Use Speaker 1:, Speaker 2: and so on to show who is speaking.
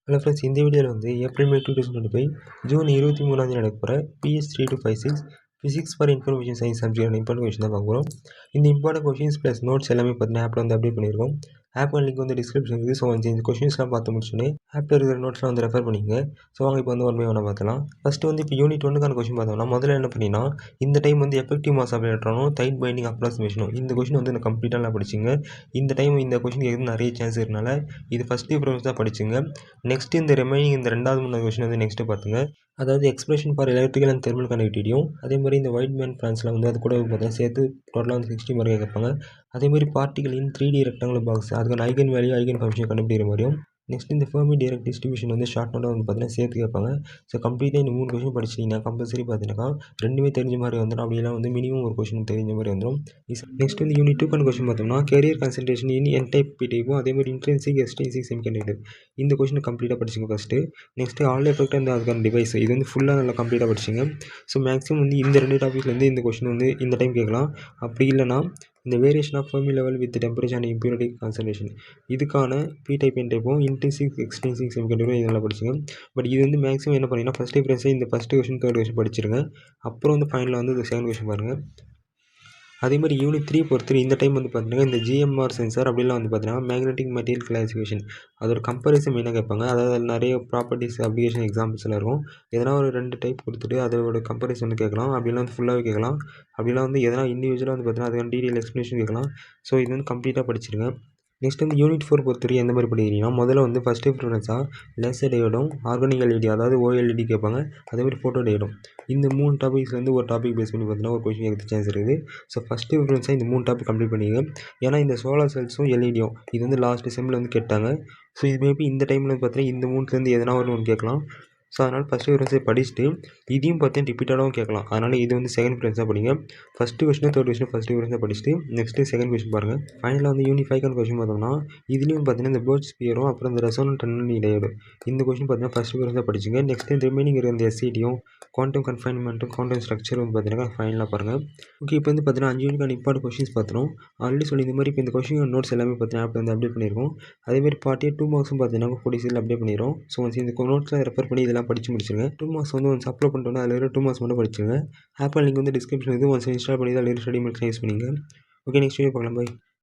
Speaker 1: Hello friends, இந்த வீடியோவில் வந்து ஏப்ரல் மே 2025 ஜூன் 23 நடக்கிற PS3 to 56 physics for information science subject important question தான் பார்க்க போகிறோம். இந்த இம்பார்ட்டன் கொஷின்ஸ் ப்ளஸ் நோட்ஸ் எல்லாமே பார்த்தீங்கன்னா ஆப்பில் வந்து அப்டேட் பண்ணியிருக்கோம். ஆப் லிங்க் வந்து டிஸ்கிரிப்ஷன் இருக்குது. ஸோ வந்து இந்த கொஷின்ஸ்லாம் பார்த்து முடிச்சோன்னே ஆப்பில் இருக்கிற நோட்ஸ்லாம் வந்து ரெஃபர் பண்ணிங்க. ஸோ வாங்க இப்போ வந்து ஒன் பை ஒன்னாக பார்க்கலாம். ஃபஸ்ட்டு வந்து இப்போ யூனிட் 1க்கான கொஷின் பார்த்தோம்னா முதல்ல என்ன பண்ணினா இந்த டைம் வந்து எஃபெக்டிவ் மாஸ் ஆஃப் எலக்ட்ரானும் டைட் பைண்டிங் அப்ராக்சிமேஷனும் இந்த கொஷின் வந்து நான் கம்ப்ளீட்டாக படிச்சிங்க. இந்த டைம் இந்த கொஷின் கேட்குறது நிறைய சான்ஸ் இருக்கனால இது ஃபஸ்ட்டு ப்ரிஃபரன்ஸ் தான் படிச்சுங்க. நெக்ஸ்ட் இந்த ரிமைனிங் இந்த 2வது 3வது கொஷின் வந்து நெக்ஸ்ட்டு பார்த்துங்க. அதாவது expression for electrical and thermal கனெக்டிவிட்டியும் அதே மாதிரி இந்த ஒயிட் பேண்ட் ஃப்ரான்ஸில் வந்து அது கூட பார்த்தீங்கன்னா சேர்த்து டோட்டலாக வந்து 60 மார்க் கேட்பாங்க. அதேமாதிரி பார்ட்டிகல் இன் 3D ரெக்டாங்குலர் பாக்ஸ் அதுக்கான ஐகன் வேல்யூ ஐகன் ஃபங்க்ஷன் கண்டுபிடிக்கிற மாதிரியும் நெக்ஸ்ட் இந்த ஃபெர்மி டைரக்ட் டிஸ்ட்ரிபியூஷன் வந்து ஷார்ட் நோட்டாக வந்து பார்த்தீங்கன்னா சேர்த்து கேட்பாங்க. ஸோ கம்ப்ளீட்டாக இந்த 3 கொஷின் படிச்சிட்டிங்கன்னா கம்பல்சரி பார்த்தீங்கன்னா ரெண்டுமே தெரிஞ்ச மாதிரி வந்துடும். அப்படிலாம் வந்து மினிமம் ஒரு கொஷின் தெரிஞ்ச மாதிரி வந்துடும். நெக்ஸ்ட் வந்து யூனிட் 2க்கான கொஷின் பார்த்தோம்னா carrier concentration in n type p டைப்பும் அதே மாதிரி இன்ட்ரென்சிக் எக்ஸ்ட்ரென்சிக் செமிகண்டக்டர் இந்த கொஷின் கம்ப்ளீட்டாக படிச்சிங்க ஃபஸ்ட்டு. நெக்ஸ்ட்டு ஆல் எஃபெக்ட் அந்த அதுக்கான டிவைஸ் இது வந்து ஃபுல்லாக நல்லா கம்ப்ளீட்டாக படிச்சிங்க. ஸோ மேக்ஸிமம் வந்து இந்த 2 டாபிக்லேருந்து இந்த கொஷின் வந்து இந்த டைம் கேட்கலாம். அப்படி இல்லைனா இந்த variation of Fermi level with temperature and impurity concentration இதுக்கான பி டைப் என் டைப்பும் இன்ட்ரென்சிக் எக்ஸ்ட்ரென்சிக் செமிகண்டக்டரும் இதெல்லாம் படிச்சிங்க. பட் இது வந்து மேக்ஸிமம் என்ன பண்ணிங்கன்னா ஃபஸ்ட் டிஃபரன்ஸே இந்த ஃபஸ்ட்டு கொஷின் தேர்ட் கொஷின் படிச்சிருங்க. அப்புறம் வந்து ஃபைனலாக வந்து இந்த செகண்ட் கொஷின் பாருங்கள். அதே மாதிரி யூனிட் 3 பொறுத்து இந்த டைம் வந்து பார்த்தீங்கன்னா இந்த ஜிஎம்ஆர் சென்சார் அப்படிலாம் வந்து பார்த்தீங்கன்னா மேக்னெட்டிக் மெட்டீரியல் கிளாசிஃபிகேஷன் அதோட கம்பேரிசன் மெயினாக கேட்பாங்க. அதாவது நிறைய ப்ராப்பர்ட்டிஸ் அப்ளிகேஷன் எக்ஸாம்பிள்ஸ்லாம் இருக்கும். எதனா ஒரு 2 டைப் கொடுத்துட்டு அதோட கம்பேரிசன் வந்து கேட்கலாம். அப்படிலாம் வந்து ஃபுல்லாகவே கேட்கலாம். அப்படிலாம் வந்து எதனா இண்டிவிஜுவலாக வந்து பார்த்தீங்கன்னா அதுக்கான டீட்டெயில் எக்ஸ்ப்ளனேஷன் கேட்கலாம். ஸோ இது வந்து கம்ப்ளீட்டாக படிச்சிருங்க. நெக்ஸ்ட் வந்து யூனிட் 4 பொறுத்தவரை எந்த மாதிரி படிக்கிறீங்கன்னா முதல்ல வந்து ஃபஸ்ட்டு ப்ரிஃபரன்ஸாக லேசர் டயோடும் ஆர்கானிக் எல்இடி அதாவது ஓஎல்இடி கேட்பாங்க. அதேமாதிரி ஃபோட்டோ டயோடும் இந்த 3 டாபிக்ஸ்லேருந்து ஒரு டாபிக் பேஸ் பண்ணி பார்த்தீங்கன்னா ஒரு கொஷின் கேட்க சான்ஸ் இருக்குது. ஸோ ஃபஸ்ட்டு ப்ரிஃபரன்ஸாக இந்த 3 டாபிக் கம்ப்ளீட் பண்ணிங்க. ஏன்னா இந்த சோலார் செல்ஸும் எல்இடியும் இது வந்து லாஸ்ட் செம்மில் வந்து கேட்டாங்க. ஸோ இது மேபி இந்த டைமில் பார்த்தீங்கன்னா இந்த 3லேருந்து எதனா ஒன்று கேட்கலாம். ஸோ அதனால் ஃபஸ்ட்டு ப்ரிஃபரன்ஸை படிச்சுட்டு இதையும் பார்த்தீங்கன்னா ரிப்பீட்டடாகவும் கேட்கலாம். அதனால் இது வந்து செகண்ட் ப்ரிஃபரன்ஸாக படிங்க. ஃபஸ்ட்டு கொஷினும் தேர்ட் கொஷினும் ஃபஸ்ட்டு ப்ரிஃபரன்ஸாக படிச்சுட்டு நெக்ஸ்ட்டு செகண்ட் கொஷின் பாருங்கள். ஃபைனலாக வந்து யூனிட் 5க்கான கொஷின் பார்த்தோம்னா இதுலேயும் பார்த்தீங்கன்னா இந்த பேர்ட் ஸ்பியரும் அப்புறம் இந்த ரெசோனன்ட் டன்னல் டயோடு இந்த கொஷின் பார்த்தீங்கன்னா ஃபஸ்ட்டு ப்ரிஃபரன்ஸாக படிச்சுங்க. நெக்ஸ்ட்டு ரிமைனிங் இருக்கிற இந்த எஸ்சிடியும் குவாண்டம் கன்ஃபைன்மெண்ட்டும் குவாண்டம் ஸ்ட்ரக்சர் வந்து பார்த்தீங்கன்னா ஃபைனலாக பாருங்கள். ஓகே, இப்போ வந்து பார்த்தீங்கன்னா 5 யூனிக்கான இம்பார்ட்டன்ட் கொஷின்ஸ் பார்த்துரும். ஆல்ரெடி சொல்லி இந்த மாதிரி இப்போ இந்த கொஷின் நோட்ஸ் எல்லாமே பார்த்தீங்கன்னா ஆப் வந்து அப்டேட் பண்ணியிருக்கோம். அதேமாதிரி பார்ட் 2 மார்க்ஸும் பார்த்தீங்கன்னா கூடிய சீக்கிரம் அப்டேட் பண்ணிடுறோம். ஸோ வந்து இந்த நோட்ஸ்லாம் ரெஃபர் பண்ணி இதெல்லாம் படித்து முடிச்சிருங்க. 2 மார்க்ஸ் வந்து ஒன்ஸ் அப்லோட் பண்ணிட்டோன்னா அதில் இருக்கிற 2 மார்க்ஸ் மட்டும் படிச்சுங்க. ஆப் லிங்க் வந்து டிஸ்கிரிப்ஷன் வந்து ஒன்ஸ் இன்ஸ்டால் பண்ணி தான் ஸ்டடி மெட்டீரியல்ஸ் யூஸ் பண்ணிங்க. ஓகே, நெக்ஸ்ட் வீடியோ பார்க்கலாம். பை.